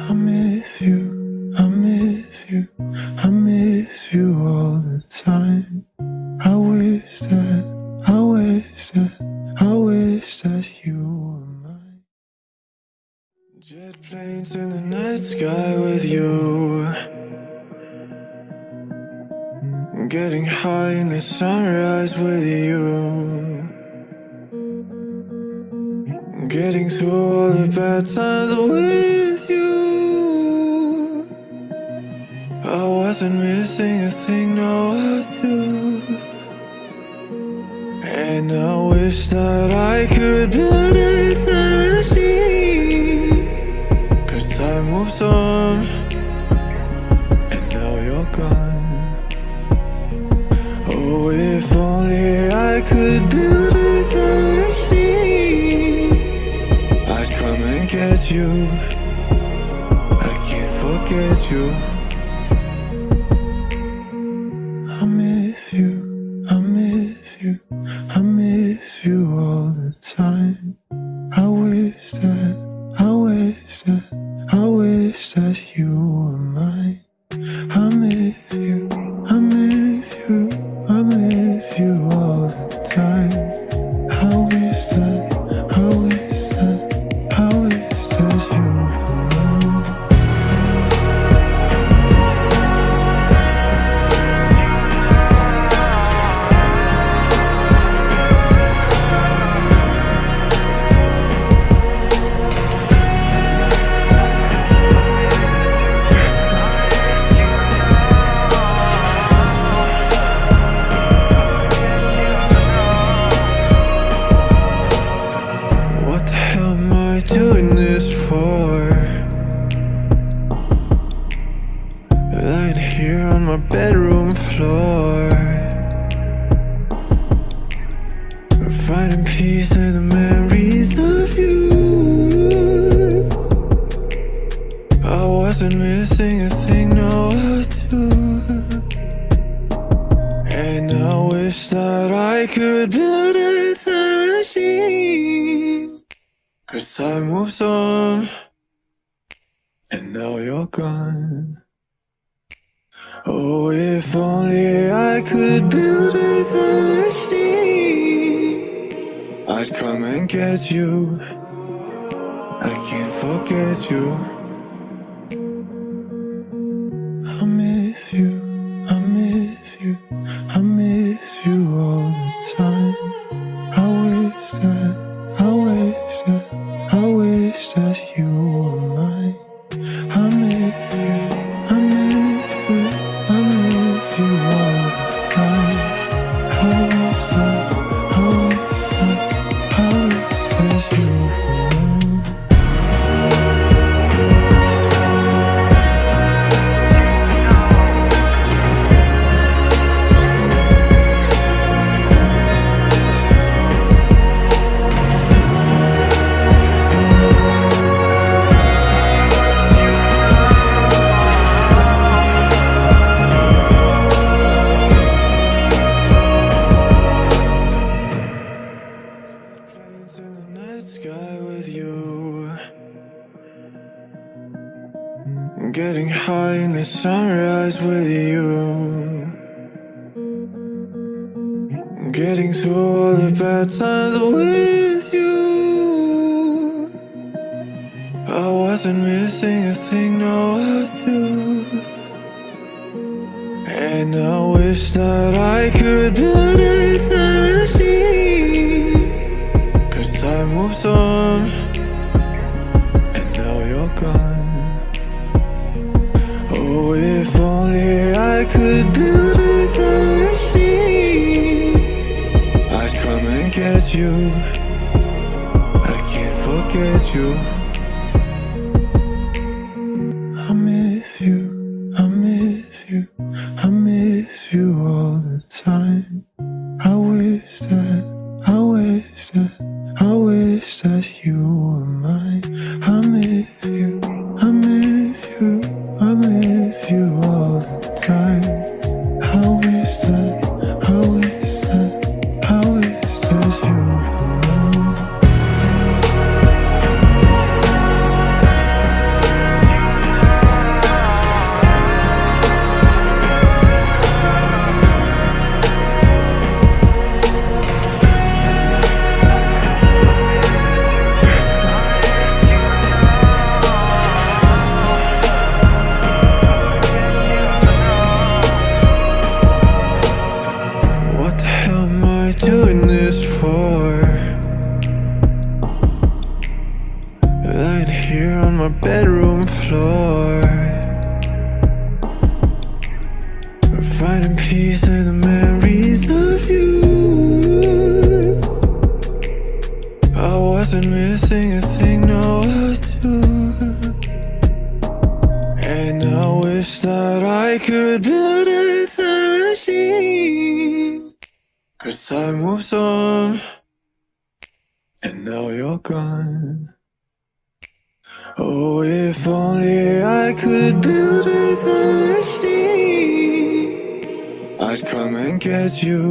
I miss you, I miss you, I miss you all the time. I wish that, I wish that, I wish that you were mine. Jet planes in the night sky with you, getting high in the sunrise with you, getting through all the bad times with you. I wasn't missing a thing, no I do. And I wish that I could build a time machine, 'cause time moves on, and now you're gone. Oh, if only I could build a time machine, I'd come and get you. I can't forget you. I miss you, I miss you, I miss you all the time. I wish that, I wish that, I wish that you were mine. I miss you, I miss you, I miss you all the time. I wish that, I wish that, I wish that you were mine. What the hell am I doing this for? Lying here on my bedroom floor, finding peace in the memories of you. I wasn't missing a thing, no I do. And I wish that I could build a time machine, 'cause time moves on, and now you're gone. Oh, if only I could build a time machine, I'd come and get you. I can't forget you. I miss you, I miss you, I miss you all the time. I wish that, I wish that, I wish that you were mine. I miss you, I miss you, I miss you all the time. I wish that, I wish that, I wish that you were mine. Planes in the night sky with you, getting high in the sunrise with you, getting through all the bad times with you. I wasn't missing a thing, no I do. And I wish that I could build a time machine, 'cause time moves on, and now you're gone. Oh, if only I could build a time machine, I'd come and get you. I can't forget you. I miss you, I miss you, I miss you all the time. I wish that, I wish that, I wish that you were mine. I miss you, I miss you, I miss you all the time. I wish that, I wish that, I wish that you were mine. bedroom floor, finding peace in the memories of you. I wasn't missing a thing, no, I do. And I wish that I could build a time machine, 'cause time moves on, and now you're gone. Oh, if only I could build a time machine, I'd come and get you.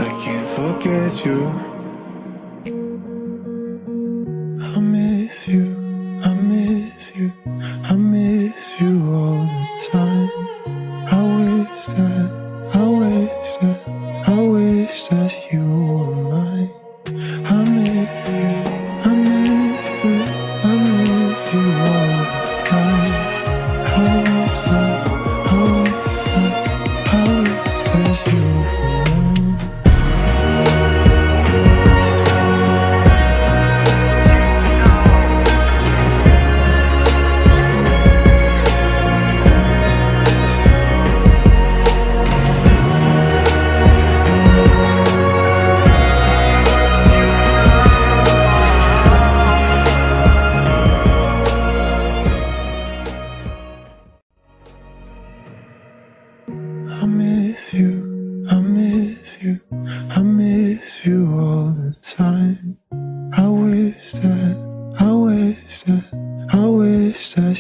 I can't forget you. I miss you, I miss you, I miss you all the time. I wish that, I wish that, I wish that you were mine. I miss you, I miss you, I miss you all the time. I wish that, I wish that, I wish that you were mine. I miss you, I miss you, I miss you all the time. I wish that, I wish that, I wish that